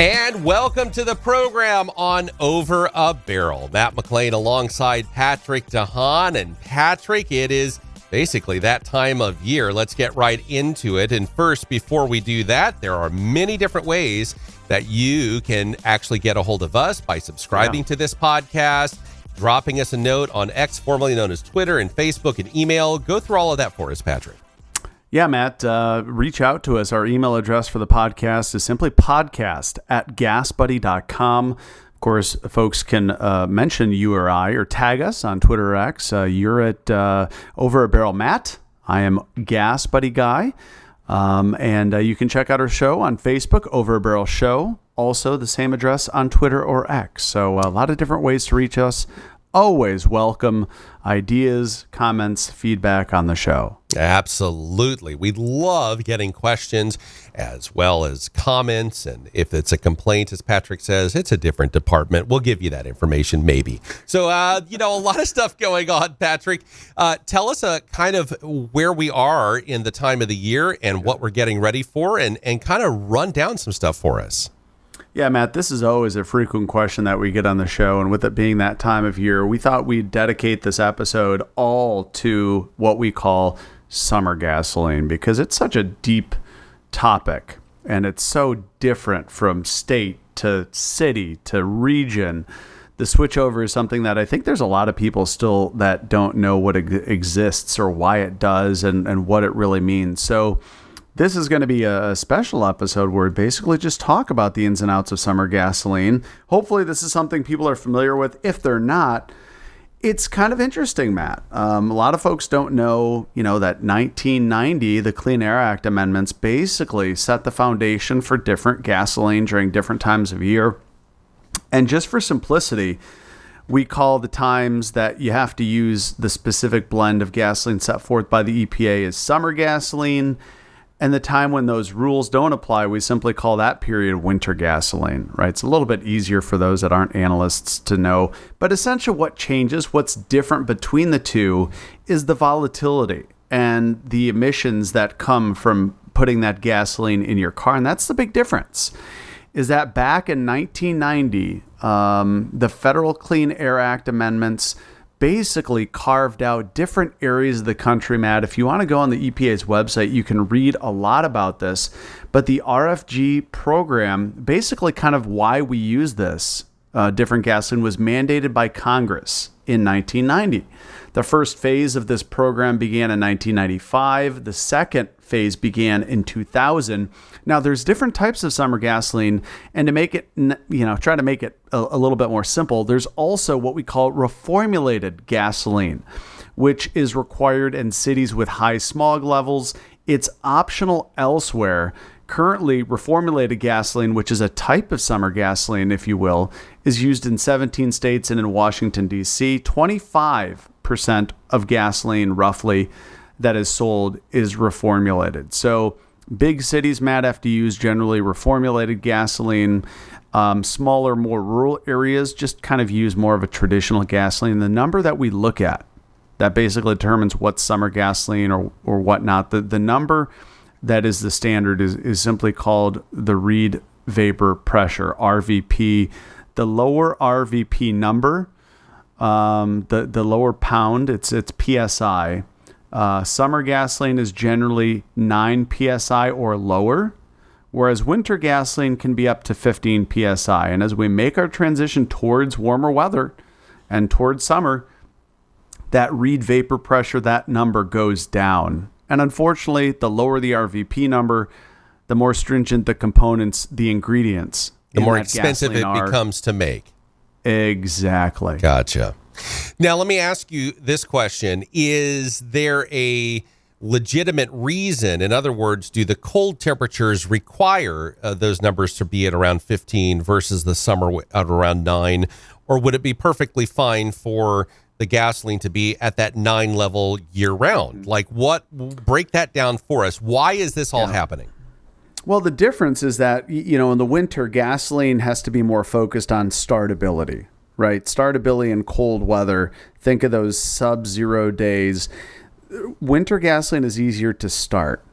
And welcome to the program on Over a Barrel. Matt McLean alongside Patrick DeHaan. And Patrick, it is basically that time of year. Let's get right into it. And first, before we do that, there are many different ways that you can actually get a hold of us by subscribing to this podcast, dropping us a note on X, formerly known as Twitter, and Facebook, and email. Go through all of that for us, Patrick. Yeah, Matt, reach out to us. Our email address for the podcast is simply podcast@gasbuddy.com. Of course, folks can mention you or I or tag us on Twitter or X. You're at Over a Barrel Matt. I am Gas Buddy Guy. And you can check out our show on Facebook, Over a Barrel Show. Also, the same address on Twitter or X. So a lot of different ways to reach us. Always welcome ideas, comments, feedback on the show. Absolutely. We love getting questions as well as comments. And if it's a complaint, as Patrick says, it's a different department. We'll give you that information, maybe. So, a lot of stuff going on, Patrick. Tell us kind of where we are in the time of the year and what we're getting ready for, and kind of run down some stuff for us. Yeah, Matt, this is always a frequent question that we get on the show. And with it being that time of year, we thought we'd dedicate this episode all to what we call summer gasoline, because it's such a deep topic and it's so different from state to city to region. The switchover is something that I think there's a lot of people still that don't know what exists or why it does and what it really means. So this is going to be a special episode where we basically just talk about the ins and outs of summer gasoline. Hopefully this is something people are familiar with. If they're not, it's kind of interesting, Matt. A lot of folks don't know, that 1990, the Clean Air Act amendments basically set the foundation for different gasoline during different times of year. And just for simplicity, we call the times that you have to use the specific blend of gasoline set forth by the EPA as summer gasoline. And the time when those rules don't apply, we simply call that period winter gasoline, right? It's a little bit easier for those that aren't analysts to know. But essentially what changes, what's different between the two, is the volatility and the emissions that come from putting that gasoline in your car. And that's the big difference, is that back in 1990, the Federal Clean Air Act amendments basically carved out different areas of the country, Matt. If you want to go on the EPA's website, you can read a lot about this. But the RFG program, basically kind of why we use this different gasoline, was mandated by Congress in 1990. The first phase of this program began in 1995. The second phase began in 2000. Now, there's different types of summer gasoline, and to make it, try to make it a little bit more simple, there's also what we call reformulated gasoline, which is required in cities with high smog levels. It's optional elsewhere. Currently, reformulated gasoline, which is a type of summer gasoline, if you will, is used in 17 states and in Washington, D.C. 25% of gasoline, roughly, that is sold is reformulated. So big cities, Matt, have to use generally reformulated gasoline. Smaller, more rural areas just kind of use more of a traditional gasoline. The number that we look at that basically determines what's summer gasoline or whatnot, the number that is the standard is simply called the Reid Vapor Pressure, RVP. The lower RVP number, the lower pound, it's PSI. Summer gasoline is generally 9 PSI or lower, whereas winter gasoline can be up to 15 PSI. And as we make our transition towards warmer weather and towards summer, that Reid vapor pressure, that number goes down. And unfortunately, the lower the RVP number, the more stringent the components, the ingredients, the more expensive it becomes to make. Exactly. Gotcha. Now, let me ask you this question. Is there a legitimate reason? In other words, do the cold temperatures require those numbers to be at around 15 versus the summer at around 9? Or would it be perfectly fine for the gasoline to be at that 9 level year round? Like, break that down for us. Why is this all happening? Well, the difference is that, in the winter, gasoline has to be more focused on startability, right? Startability in cold weather. Think of those sub-zero days. Winter gasoline is easier to start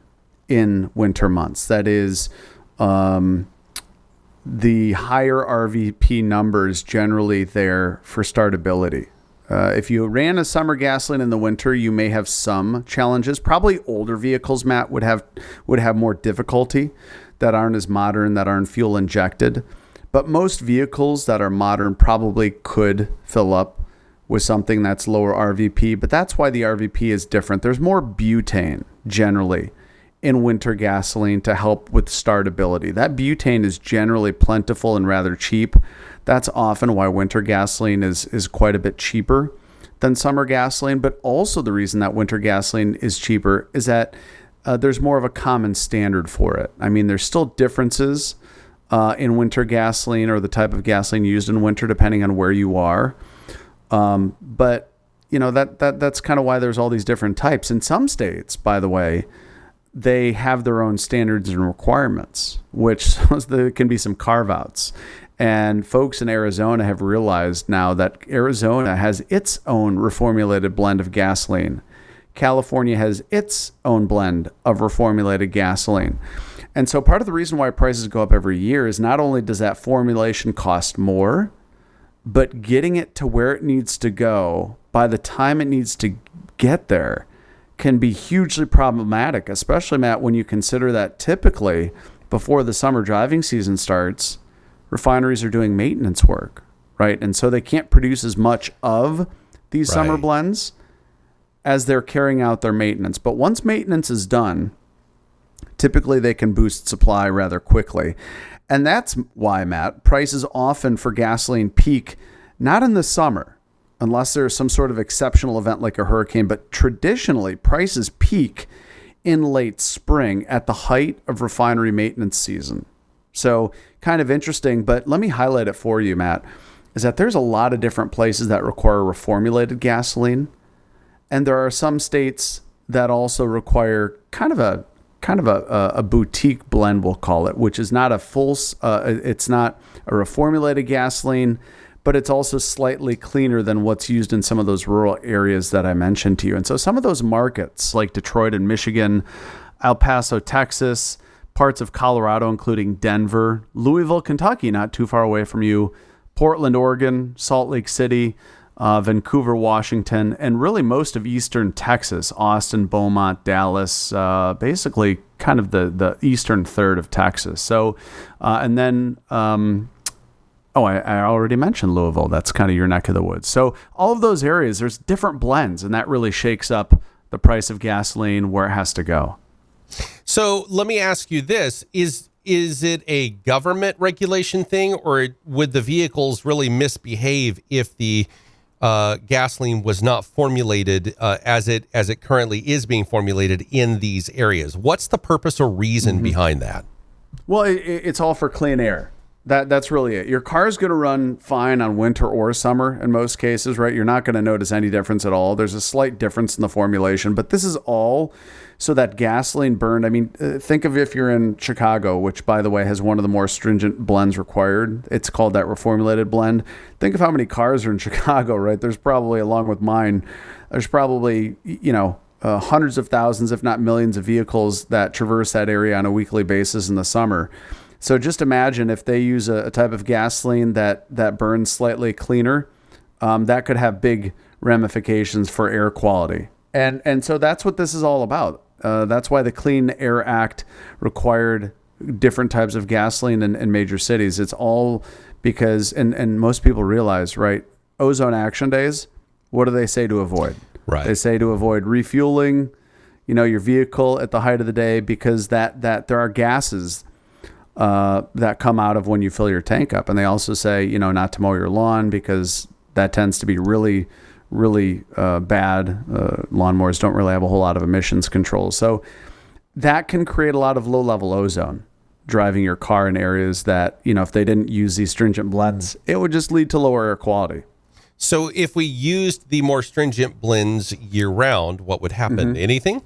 in winter months. That is, the higher RVP numbers generally there for startability. If you ran a summer gasoline in the winter, you may have some challenges. Probably older vehicles, Matt, would have more difficulty that aren't as modern, that aren't fuel injected. But most vehicles that are modern probably could fill up with something that's lower RVP. But that's why the RVP is different. There's more butane generally in winter gasoline to help with startability. That butane is generally plentiful and rather cheap. That's often why winter gasoline is quite a bit cheaper than summer gasoline. But also the reason that winter gasoline is cheaper is that there's more of a common standard for it. I mean, there's still differences in winter gasoline or the type of gasoline used in winter depending on where you are. But you know, that's kind of why there's all these different types. In some states, by the way, they have their own standards and requirements, which there can be some carve-outs. And folks in Arizona have realized now that Arizona has its own reformulated blend of gasoline. California has its own blend of reformulated gasoline. And so part of the reason why prices go up every year is not only does that formulation cost more, but getting it to where it needs to go by the time it needs to get there can be hugely problematic, especially, Matt, when you consider that typically before the summer driving season starts, refineries are doing maintenance work, right? And so they can't produce as much of these summer blends as they're carrying out their maintenance. But once maintenance is done, typically they can boost supply rather quickly. And that's why, Matt, prices often for gasoline peak not in the summer, unless there's some sort of exceptional event like a hurricane, but traditionally prices peak in late spring at the height of refinery maintenance season. So kind of interesting, but let me highlight it for you, Matt, is that there's a lot of different places that require reformulated gasoline. And there are some states that also require kind of a boutique blend, we'll call it, which is not a full, it's not a reformulated gasoline, but it's also slightly cleaner than what's used in some of those rural areas that I mentioned to you. And so some of those markets like Detroit and Michigan, El Paso, Texas, parts of Colorado, including Denver, Louisville, Kentucky, not too far away from you, Portland, Oregon, Salt Lake City, Vancouver, Washington, and really most of eastern Texas, Austin, Beaumont, Dallas, basically kind of the eastern third of Texas. So, and then, I already mentioned Louisville. That's kind of your neck of the woods. So all of those areas, there's different blends, and that really shakes up the price of gasoline, where it has to go. So let me ask you this. Is it a government regulation thing, or would the vehicles really misbehave if the gasoline was not formulated as it currently is being formulated in these areas? What's the purpose or reason behind that? Well, it's all for clean air. That's really it. Your car is going to run fine on winter or summer in most cases, right? You're not going to notice any difference at all. There's a slight difference in the formulation, but this is all so that gasoline burned. I mean, think of if you're in Chicago, which, by the way, has one of the more stringent blends required. It's called that reformulated blend. Think of how many cars are in Chicago, right? There's probably, along with mine, there's probably, hundreds of thousands, if not millions of vehicles that traverse that area on a weekly basis in the summer. So just imagine if they use a type of gasoline that burns slightly cleaner, that could have big ramifications for air quality. And so that's what this is all about. That's why the Clean Air Act required different types of gasoline in major cities. It's all because, and most people realize, right, ozone action days, what do they say to avoid? Right. They say to avoid refueling, your vehicle at the height of the day, because that there are gases that come out of when you fill your tank up. And they also say, not to mow your lawn, because that tends to be really, really bad. Lawnmowers don't really have a whole lot of emissions control. So that can create a lot of low-level ozone driving your car in areas that, if they didn't use these stringent blends, it would just lead to lower air quality. So if we used the more stringent blends year-round, what would happen? Anything?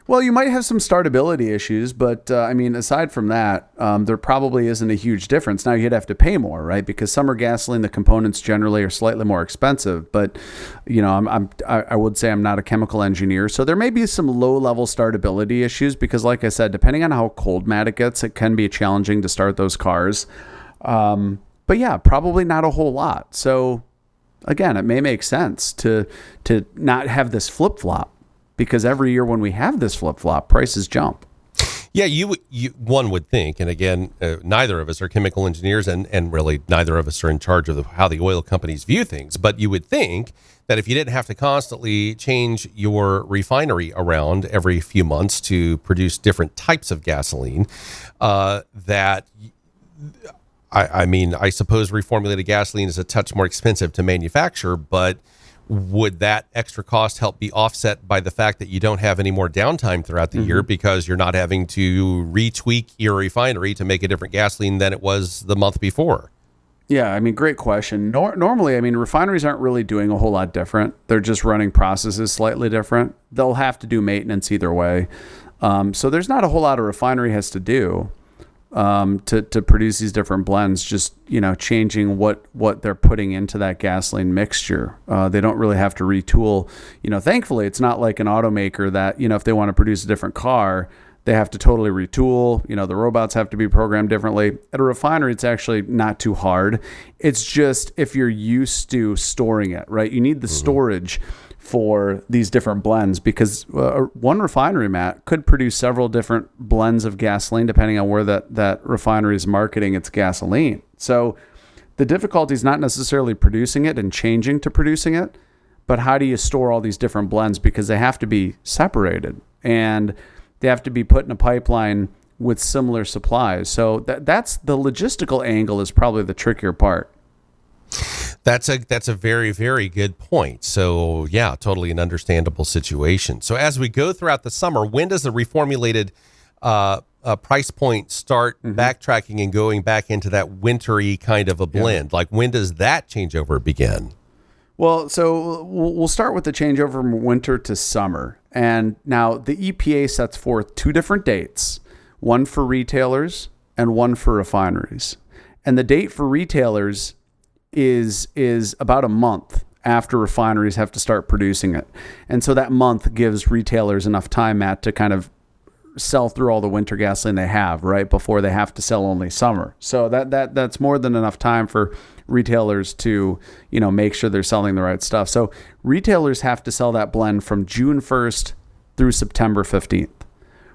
Well, you might have some startability issues, but I mean, aside from that, there probably isn't a huge difference. Now you'd have to pay more, right? Because summer gasoline, the components generally are slightly more expensive. But you know, I would say I'm not a chemical engineer, so there may be some low-level startability issues because, like I said, depending on how cold Matt it gets, it can be challenging to start those cars. But yeah, probably not a whole lot. So again, it may make sense to not have this flip-flop. Because every year when we have this flip-flop, prices jump. Yeah, one would think, and again, neither of us are chemical engineers, and really neither of us are in charge of how the oil companies view things, but you would think that if you didn't have to constantly change your refinery around every few months to produce different types of gasoline, I suppose reformulated gasoline is a touch more expensive to manufacture, but would that extra cost help be offset by the fact that you don't have any more downtime throughout the year because you're not having to retweak your refinery to make a different gasoline than it was the month before? Yeah, I mean, great question. Normally, I mean, refineries aren't really doing a whole lot different. They're just running processes slightly different. They'll have to do maintenance either way. So there's not a whole lot a refinery has to do to produce these different blends, just, you know, changing what they're putting into that gasoline mixture. They don't really have to retool. You know, thankfully, it's not like an automaker that, you know, if they want to produce a different car, they have to totally retool. You know, the robots have to be programmed differently. At a refinery, it's actually not too hard. It's just if you're used to storing it, right? You need the storage for these different blends because one refinery, Matt, could produce several different blends of gasoline depending on where that refinery is marketing its gasoline. So the difficulty is not necessarily producing it and changing to producing it, but how do you store all these different blends because they have to be separated and they have to be put in a pipeline with similar supplies. So that's the logistical angle is probably the trickier part. That's a very, very good point. So yeah, totally an understandable situation. So as we go throughout the summer, when does the reformulated price point start backtracking and going back into that wintry kind of a blend? Like when does that changeover begin? Well, so we'll start with the changeover from winter to summer. And now the EPA sets forth two different dates, one for retailers and one for refineries. And the date for retailers is about a month after refineries have to start producing it. And so that month gives retailers enough time, Matt, to kind of sell through all the winter gasoline they have, right, before they have to sell only summer. So that's more than enough time for retailers to, you know, make sure they're selling the right stuff. So retailers have to sell that blend from June 1st through September 15th.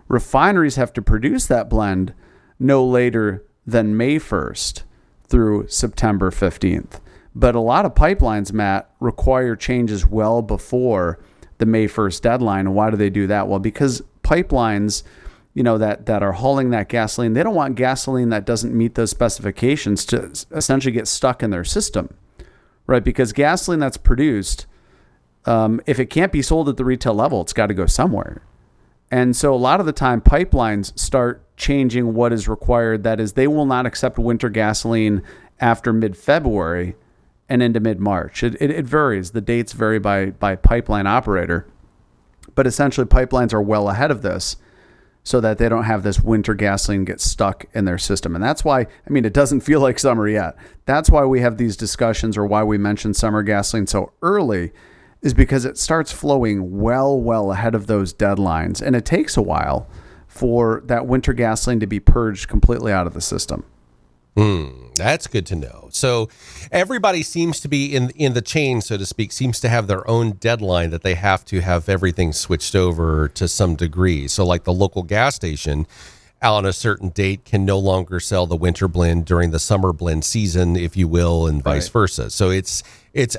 Refineries have to produce that blend no later than May 1st through September 15th. But a lot of pipelines, Matt, require changes well before the May 1st deadline. And why do they do that? Well, because pipelines, you know, that are hauling that gasoline, they don't want gasoline that doesn't meet those specifications to essentially get stuck in their system, right? Because gasoline that's produced, if it can't be sold at the retail level, it's got to go somewhere. And so a lot of the time pipelines start changing what is required. That is, they will not accept winter gasoline after mid-February and into mid-March. It varies. The dates vary by pipeline operator. But essentially pipelines are well ahead of this so that they don't have this winter gasoline get stuck in their system. And that's why, I mean, it doesn't feel like summer yet. That's why we have these discussions, or why we mention summer gasoline so early, is because it starts flowing well ahead of those deadlines. And it takes a while for that winter gasoline to be purged completely out of the system. That's good to know. So everybody seems to be in the chain, so to speak, seems to have their own deadline that they have to have everything switched over to some degree. So like the local gas station on a certain date can no longer sell the winter blend during the summer blend season, if you will, and vice versa. So it's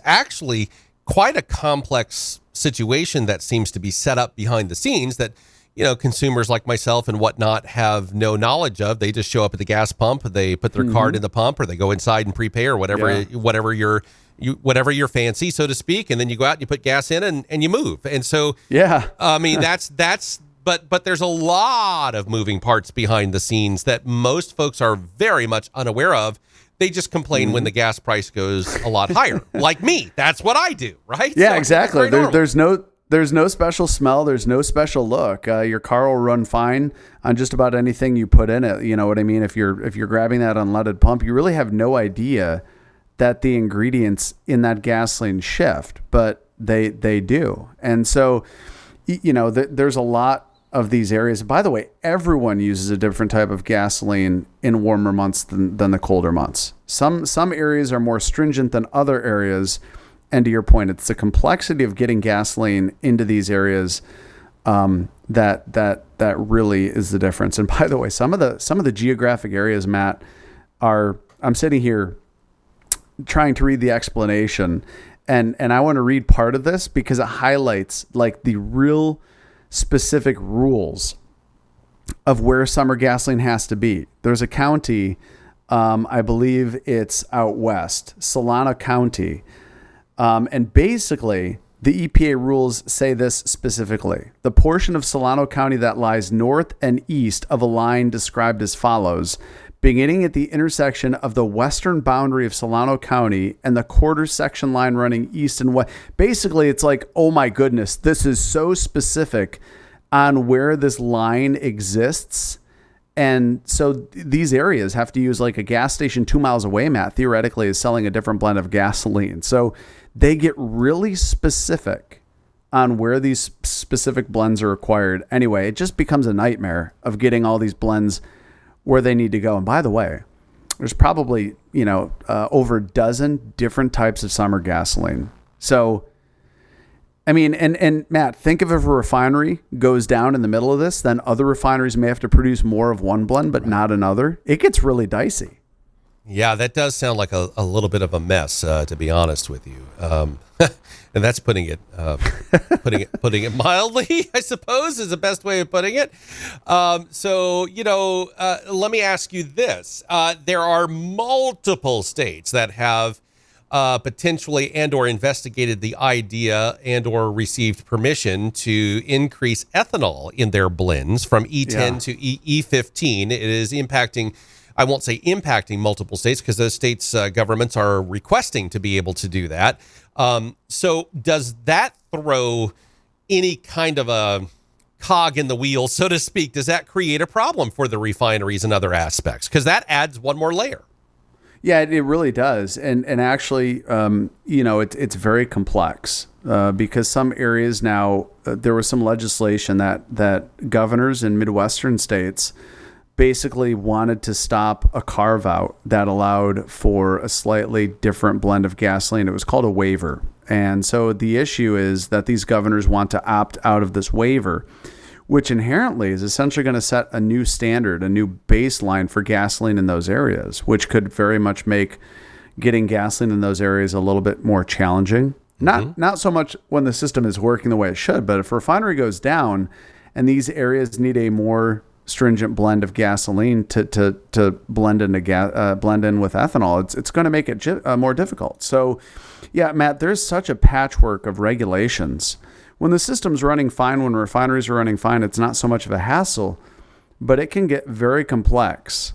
actually quite a complex situation that seems to be set up behind the scenes that, you know, consumers like myself and whatnot have no knowledge of. They just show up at the gas pump, they put their card in the pump, or they go inside and prepay, or whatever your fancy, so to speak, and then you go out and you put gas in and you move. And so, I mean, but there's a lot of moving parts behind the scenes that most folks are very much unaware of. They just complain when the gas price goes a lot higher, like me. That's what I do, right? Yeah, so exactly. There's There's no special smell. There's no special look. Your car will run fine on just about anything you put in it. You know what I mean? If you're grabbing that unleaded pump, you really have no idea that the ingredients in that gasoline shift, but they do. And so, there's a lot of these areas. By the way, everyone uses a different type of gasoline in warmer months than the colder months. Some areas are more stringent than other areas. And to your point, it's the complexity of getting gasoline into these areas that really is the difference. And by the way, some of the geographic areas, Matt, I'm sitting here trying to read the explanation, and I want to read part of this because it highlights like the real specific rules of where summer gasoline has to be. There's a county, I believe it's out west, Solano County. And basically, the EPA rules say this specifically. The portion of Solano County that lies north and east of a line described as follows, beginning at the intersection of the western boundary of Solano County and the quarter section line running east and west. Basically, it's like, oh my goodness, this is so specific on where this line exists. And so these areas have to use like a gas station 2 miles away, Matt, theoretically is selling a different blend of gasoline. So they get really specific on where these specific blends are acquired. Anyway, it just becomes a nightmare of getting all these blends where they need to go. And by the way, there's probably, over a dozen different types of summer gasoline. So, I mean, and Matt, think of if a refinery goes down in the middle of this, then other refineries may have to produce more of one blend, but not another. It gets really dicey. Yeah, that does sound like a little bit of a mess, to be honest with you. And that's putting it mildly, I suppose, is the best way of putting it. So, let me ask you this. There are multiple states that have potentially and or investigated the idea and or received permission to increase ethanol in their blends from E10 to E15. It is impacting, I won't say impacting multiple states because those states' governments are requesting to be able to do that. So does that throw any kind of a cog in the wheel, so to speak? Does that create a problem for the refineries and other aspects? Because that adds one more layer. Yeah, it really does. And actually, it's very complex because some areas now, there was some legislation that governors in Midwestern states basically wanted to stop a carve out that allowed for a slightly different blend of gasoline. It was called a waiver. And so the issue is that these governors want to opt out of this waiver, which inherently is essentially going to set a new standard, a new baseline for gasoline in those areas, which could very much make getting gasoline in those areas a little bit more challenging. Not so much when the system is working the way it should, but if a refinery goes down and these areas need a more stringent blend of gasoline to blend in with ethanol, it's going to make it more difficult. So, yeah, Matt, there's such a patchwork of regulations. When the system's running fine, when refineries are running fine, it's not so much of a hassle, but it can get very complex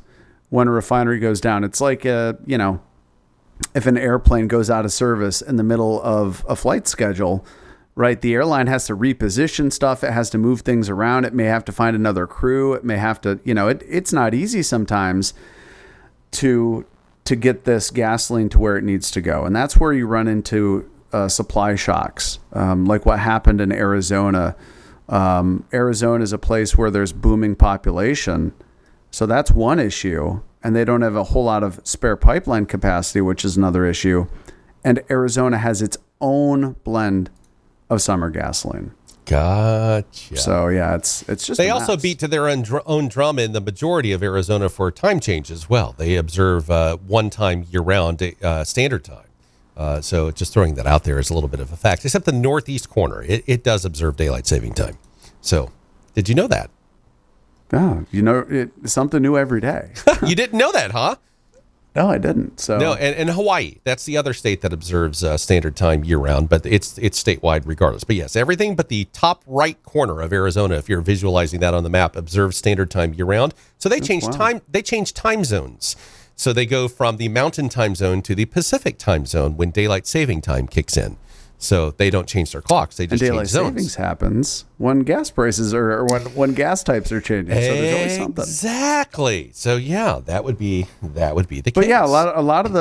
when a refinery goes down. It's like, if an airplane goes out of service in the middle of a flight schedule, right? The airline has to reposition stuff. It has to move things around. It may have to find another crew. It may have to, it's not easy sometimes to get this gasoline to where it needs to go. And that's where you run into supply shocks, like what happened in Arizona. Arizona is a place where there's booming population. So that's one issue. And they don't have a whole lot of spare pipeline capacity, which is another issue. And Arizona has its own blend of summer gasoline. Gotcha. So yeah, it's just they also beat to their own drum in the majority of Arizona for time change as well. They observe one time year-round standard time. So just throwing that out there is a little bit of a fact. Except the northeast corner, it does observe daylight saving time. So did you know that? Oh, it's something new every day. You didn't know that, huh? No, I didn't. So no, and Hawaii, that's the other state that observes standard time year-round, but it's statewide regardless. But yes, everything but the top right corner of Arizona, if you're visualizing that on the map, observes standard time year-round. So they change time. They change time zones. So they go from the mountain time zone to the Pacific time zone when daylight saving time kicks in. So they don't change their clocks. They just and daylight change zones. savings happens when gas prices or when gas types are changing. So there's always something. Exactly. So yeah, that would be the case. But yeah, a lot of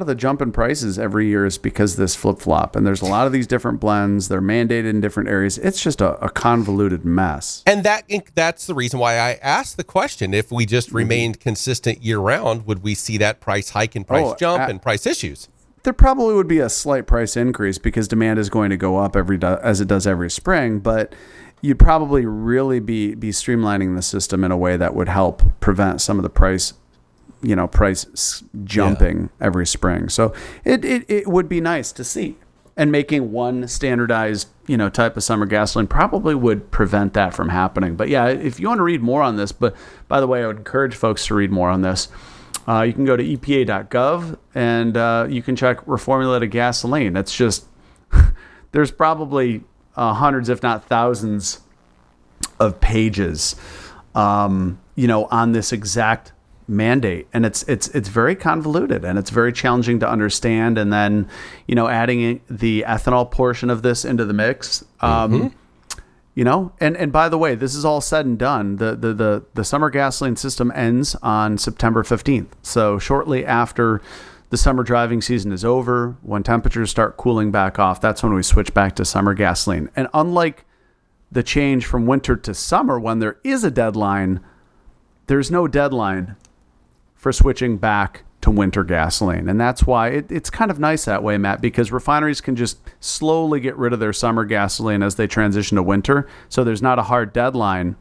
the jump in prices every year is because of this flip flop, and there's a lot of these different blends. They're mandated in different areas. It's just a convoluted mess. And that's the reason why I asked the question. If we just remained consistent year round, would we see that price hike and price jump and price issues? There probably would be a slight price increase because demand is going to go up as it does every spring, but you'd probably really be streamlining the system in a way that would help prevent some of the price jumping every spring. So it would be nice to see. And making one standardized, type of summer gasoline probably would prevent that from happening. But yeah, if you want to read more on this, but by the way, I would encourage folks to read more on this. You can go to EPA.gov and you can check reformulated gasoline. It's just, there's probably hundreds, if not thousands of pages, on this exact mandate. And it's very convoluted and it's very challenging to understand. And then, adding the ethanol portion of this into the mix, and by the way, this is all said and done. The summer gasoline system ends on September 15th. So shortly after the summer driving season is over, when temperatures start cooling back off, that's when we switch back to summer gasoline. And unlike the change from winter to summer, when there is a deadline, there's no deadline for switching back to winter gasoline. And that's why it's kind of nice that way, Matt, because refineries can just slowly get rid of their summer gasoline as they transition to winter. So there's not a hard deadline,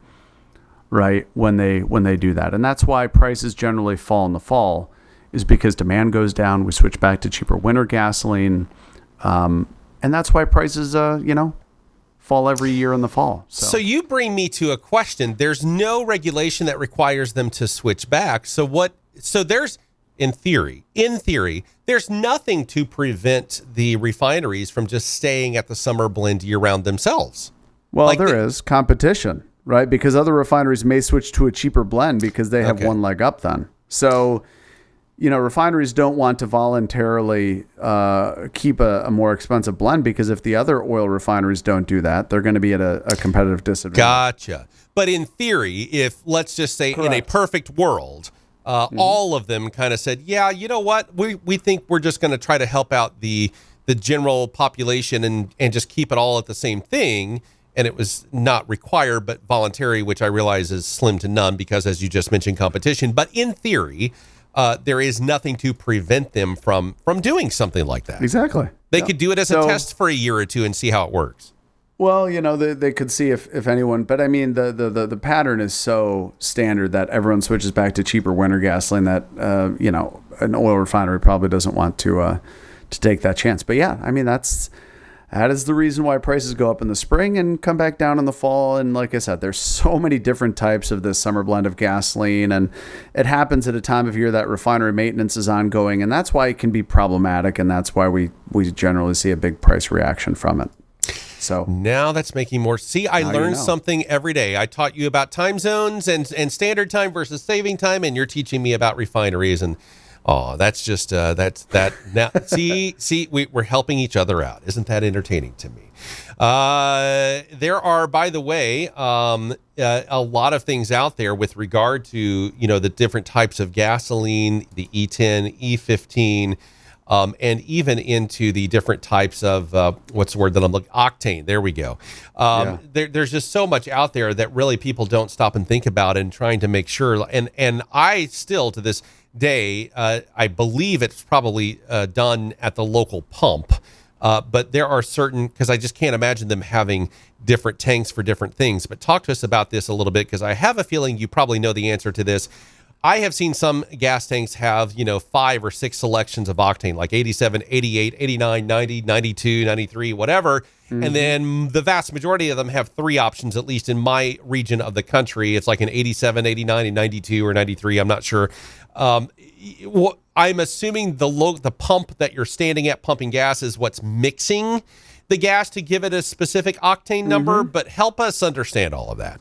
right, when they do that. And that's why prices generally fall in the fall, is because demand goes down. We switch back to cheaper winter gasoline. And that's why prices, fall every year in the fall. So you bring me to a question. There's no regulation that requires them to switch back. So there's, in theory, there's nothing to prevent the refineries from just staying at the summer blend year round themselves. Well, there is competition, right? Because other refineries may switch to a cheaper blend because they have one leg up then. So, refineries don't want to voluntarily keep a more expensive blend, because if the other oil refineries don't do that, they're going to be at a competitive disadvantage. Gotcha. But in theory, if, let's just say, in a perfect world, all of them kind of said, yeah, you know what, we think we're just going to try to help out the general population and just keep it all at the same thing. And it was not required, but voluntary, which I realize is slim to none because, as you just mentioned, competition. But in theory, there is nothing to prevent them from doing something like that. Exactly. They could do it as a test for a year or two and see how it works. Well, they could see if anyone, but I mean, the pattern is so standard that everyone switches back to cheaper winter gasoline that, an oil refinery probably doesn't want to take that chance. But yeah, I mean, that is the reason why prices go up in the spring and come back down in the fall. And like I said, there's so many different types of this summer blend of gasoline, and it happens at a time of year that refinery maintenance is ongoing. And that's why it can be problematic. And that's why we generally see a big price reaction from it. So now that's making more. See, I learn something every day. I taught you about time zones and standard time versus saving time, and you're teaching me about refineries. And that's just that's that. Now, see, we're helping each other out. Isn't that entertaining to me? There are, by the way, a lot of things out there with regard to the different types of gasoline, the E10, E15. And even into the different types of, what's the word that I'm looking, Octane. There we go. There's just so much out there that really people don't stop and think about and trying to make sure. And I still, to this day, I believe it's probably done at the local pump. But there are certain, because I just can't imagine them having different tanks for different things. But talk to us about this a little bit, because I have a feeling you probably know the answer to this. I have seen some gas tanks have, 5 or 6 selections of octane, like 87, 88, 89, 90, 92, 93, whatever. Mm-hmm. And then the vast majority of them have 3 options, at least in my region of the country. It's like an 87, 89, and 92 or 93. I'm not sure. I'm assuming the pump that you're standing at pumping gas is what's mixing the gas to give it a specific octane number, but help us understand all of that.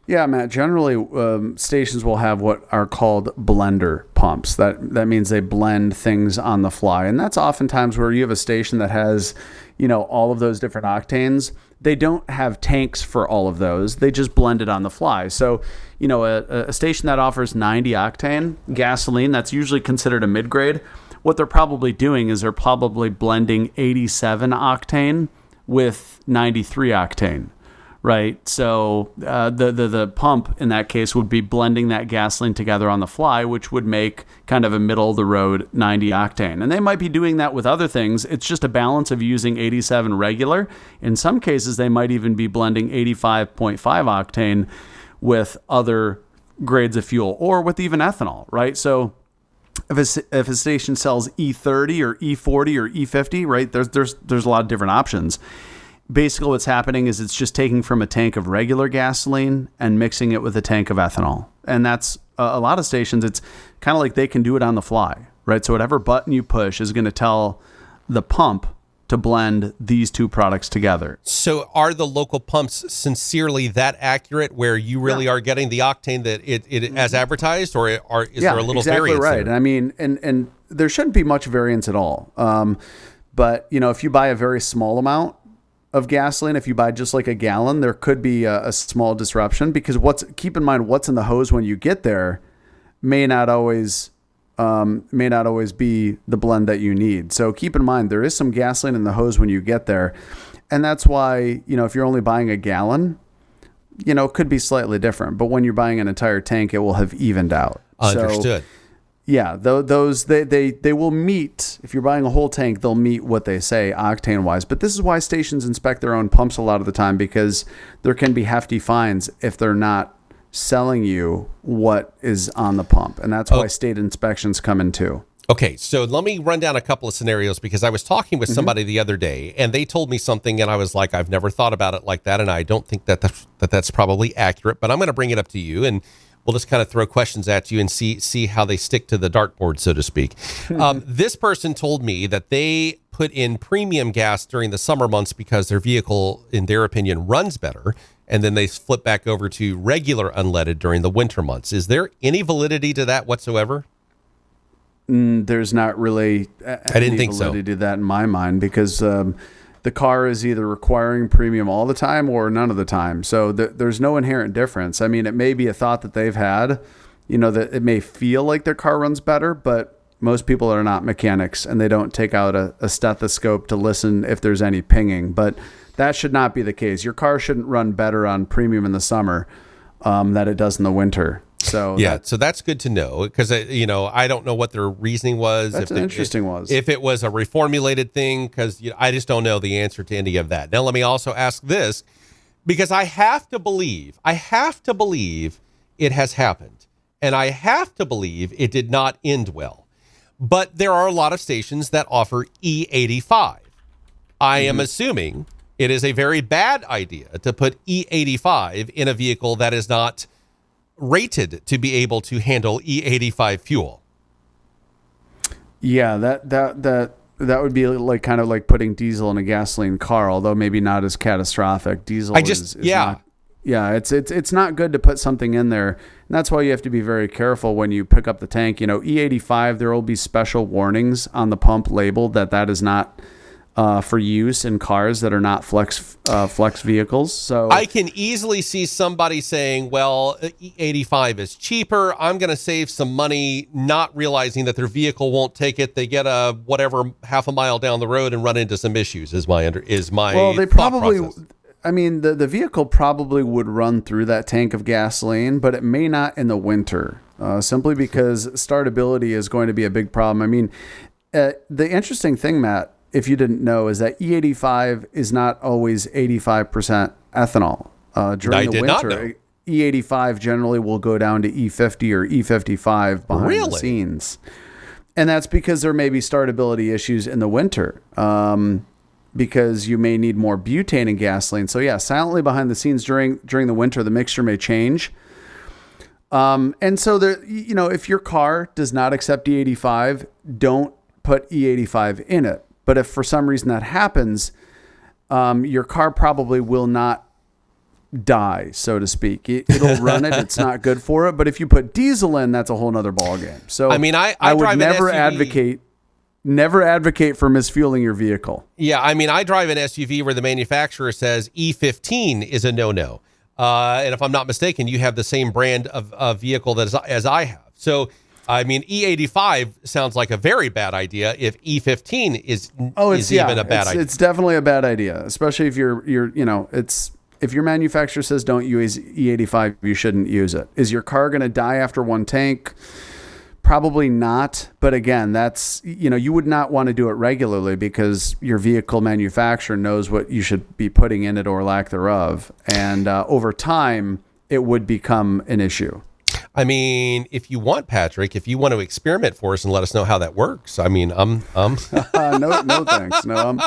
Yeah, Matt. Generally, stations will have what are called blender pumps. That means they blend things on the fly, and that's oftentimes where you have a station that has, all of those different octanes. They don't have tanks for all of those. They just blend it on the fly. So, a station that offers 90 octane gasoline, that's usually considered a mid-grade. What they're probably doing is they're probably blending 87 octane with 93 octane. Right. So the pump in that case would be blending that gasoline together on the fly, which would make kind of a middle of the road 90 octane. And they might be doing that with other things. It's just a balance of using 87 regular. In some cases, they might even be blending 85.5 octane with other grades of fuel or with even ethanol. Right. So if a station sells E30 or E40 or E50, right, there's a lot of different options. Basically, what's happening is it's just taking from a tank of regular gasoline and mixing it with a tank of ethanol. And that's a lot of stations. It's kind of like they can do it on the fly, right? So whatever button you push is going to tell the pump to blend these two products together. So are the local pumps sincerely that accurate where you really are getting the octane that it as advertised, or is there a little variance? Right. There? I mean, and there shouldn't be much variance at all. But, if you buy a very small amount of gasoline, if you buy just like a gallon, there could be a small disruption, because keep in mind what's in the hose when you get there may not always be the blend that you need. So keep in mind there is some gasoline in the hose when you get there, and that's why if you're only buying a gallon, it could be slightly different. But when you're buying an entire tank, it will have evened out. Understood. So, yeah, those they will meet. If you're buying a whole tank, they'll meet what they say octane wise. But this is why stations inspect their own pumps a lot of the time, because there can be hefty fines if they're not selling you what is on the pump, and that's why state inspections come in too. Okay, so let me run down a couple of scenarios, because I was talking with somebody the other day, and they told me something, and I was like, I've never thought about it like that, and I don't think that's probably accurate. But I'm going to bring it up to you, and we'll just kind of throw questions at you and see how they stick to the dartboard, so to speak. This person told me that they put in premium gas during the summer months because their vehicle, in their opinion, runs better, and then they flip back over to regular unleaded during the winter months. Is there any validity to that whatsoever? There's not really any validity to that in my mind, because the car is either requiring premium all the time or none of the time. So there's no inherent difference. I mean, it may be a thought that they've had, that it may feel like their car runs better, but most people are not mechanics, and they don't take out a stethoscope to listen if there's any pinging. But that should not be the case. Your car shouldn't run better on premium in the summer than it does in the winter. So so that's good to know, because I don't know what their reasoning was. That's interesting. If it was a reformulated thing, because I just don't know the answer to any of that. Now let me also ask this, because I have to believe it has happened, and I have to believe it did not end well. But there are a lot of stations that offer E85. I am assuming it is a very bad idea to put E85 in a vehicle that is not rated to be able to handle E85 fuel. Yeah, that would be like kind of like putting diesel in a gasoline car, although maybe not as catastrophic. Diesel is not, it's not good to put something in there. And that's why you have to be very careful when you pick up the tank. E85, there will be special warnings on the pump labeled that is not for use in cars that are not flex vehicles. So I can easily see somebody saying, well, E85 is cheaper, I'm going to save some money, not realizing that their vehicle won't take it. They get half a mile down the road and run into some issues is my well, they probably process. I mean, the vehicle probably would run through that tank of gasoline, but it may not in the winter, simply because startability is going to be a big problem. I mean, the interesting thing, Matt, if you didn't know, is that E85 is not always 85% ethanol. During the winter, E85 generally will go down to E50 or E55 behind the scenes. And that's because there may be startability issues in the winter, because you may need more butane in gasoline. So yeah, silently behind the scenes during the winter, the mixture may change. And so there, if your car does not accept E85, don't put E85 in it. But if for some reason that happens, your car probably will not die, so to speak. It'll run it. It's not good for it. But if you put diesel in, that's a whole nother ballgame. So I mean, I would drive never an SUV. Never advocate for misfueling your vehicle. Yeah, I mean, I drive an SUV where the manufacturer says E15 is a no-no. And if I'm not mistaken, you have the same brand of vehicle as I have. So, I mean, E85 sounds like a very bad idea if E15 is even a bad idea. It's definitely a bad idea, especially if if your manufacturer says don't use E85, you shouldn't use it. Is your car going to die after one tank? Probably not. But again, that's, you would not want to do it regularly because your vehicle manufacturer knows what you should be putting in it or lack thereof. And over time, it would become an issue. I mean, if you want, Patrick, if you want to experiment for us and let us know how that works, I mean, I'm no thanks. No,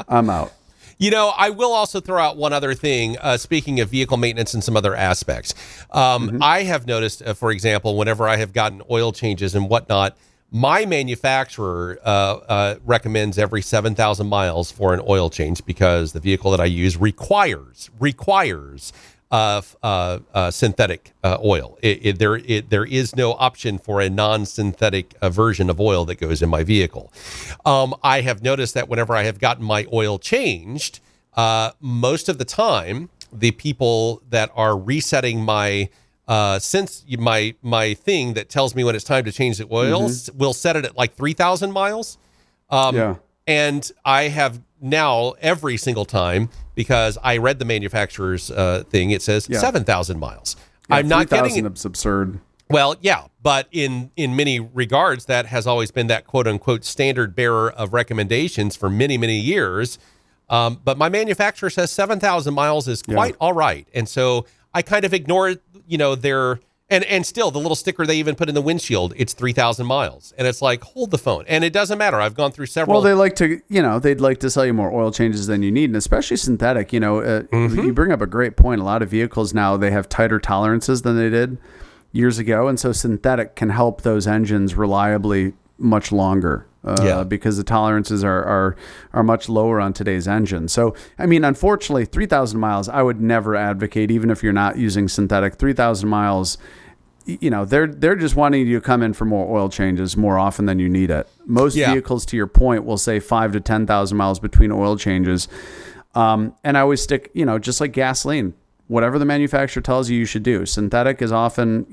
I'm out. I will also throw out one other thing. Speaking of vehicle maintenance and some other aspects, I have noticed, for example, whenever I have gotten oil changes and whatnot, my manufacturer recommends every 7,000 miles for an oil change because the vehicle that I use requires synthetic oil. There is no option for a non-synthetic version of oil that goes in my vehicle. I have noticed that whenever I have gotten my oil changed, most of the time, the people that are resetting my my thing that tells me when it's time to change the oil will set it at like 3,000 miles. And I have now every single time, because I read the manufacturer's thing, it says 7,000 miles. Yeah, I'm not getting it. It's absurd. Well, yeah, but in many regards, that has always been that quote unquote standard bearer of recommendations for many, many years. But my manufacturer says 7,000 miles is quite all right. And so I kind of ignore, their, and still the little sticker they even put in the windshield, it's 3,000 miles. And it's like, hold the phone. And it doesn't matter. I've gone through several. Well, they'd like to sell you more oil changes than you need. And especially synthetic, you bring up a great point. A lot of vehicles now, they have tighter tolerances than they did years ago. And so synthetic can help those engines reliably much longer. Because the tolerances are much lower on today's engine. So, I mean, unfortunately, 3,000 miles, I would never advocate, even if you're not using synthetic. 3,000 miles, they're just wanting you to come in for more oil changes more often than you need it. Most vehicles, to your point, will say 5,000 to 10,000 miles between oil changes. And I always stick, just like gasoline, whatever the manufacturer tells you should do. Synthetic is often,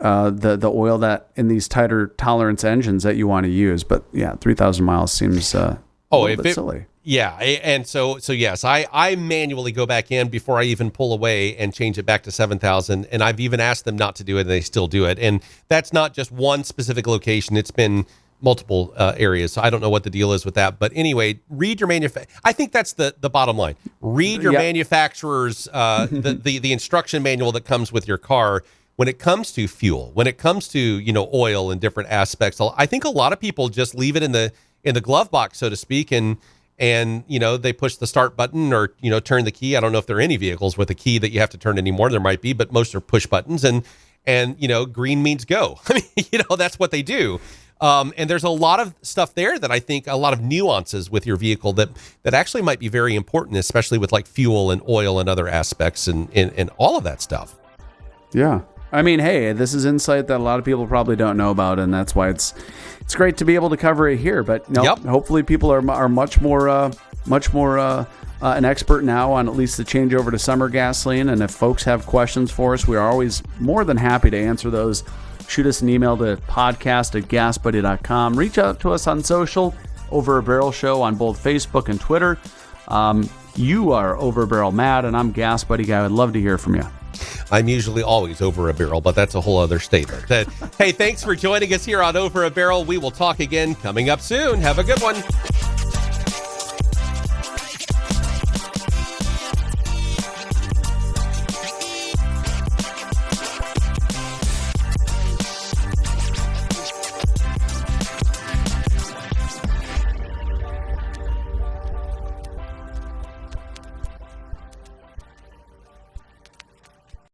the oil that in these tighter tolerance engines that you want to use. But 3,000 miles seems a little bit silly. Yeah. And so yes, I manually go back in before I even pull away and change it back to 7,000. And I've even asked them not to do it, and they still do it. And that's not just one specific location. It's been multiple areas. So I don't know what the deal is with that. But anyway, read your manufacturer. I think that's the bottom line. Read your manufacturer's, the instruction manual that comes with your car. When it comes to fuel, when it comes to, oil and different aspects, I think a lot of people just leave it in the glove box, so to speak. And they push the start button or, turn the key. I don't know if there are any vehicles with a key that you have to turn anymore. There might be, but most are push buttons and green means go. I mean, that's what they do. And there's a lot of stuff there that I think a lot of nuances with your vehicle that actually might be very important, especially with like fuel and oil and other aspects and all of that stuff. Yeah. I mean, hey, this is insight that a lot of people probably don't know about, and that's why it's great to be able to cover it here. But hopefully, people are much more an expert now on at least the changeover to summer gasoline. And if folks have questions for us, we are always more than happy to answer those. Shoot us an email to podcast@gasbuddy.com. Reach out to us on social, Over a Barrel Show on both Facebook and Twitter. You are Over a Barrel Matt, and I'm Gas Buddy Guy. I'd love to hear from you. I'm usually always over a barrel, but that's a whole other statement. Hey, thanks for joining us here on Over a Barrel. We will talk again coming up soon. Have a good one.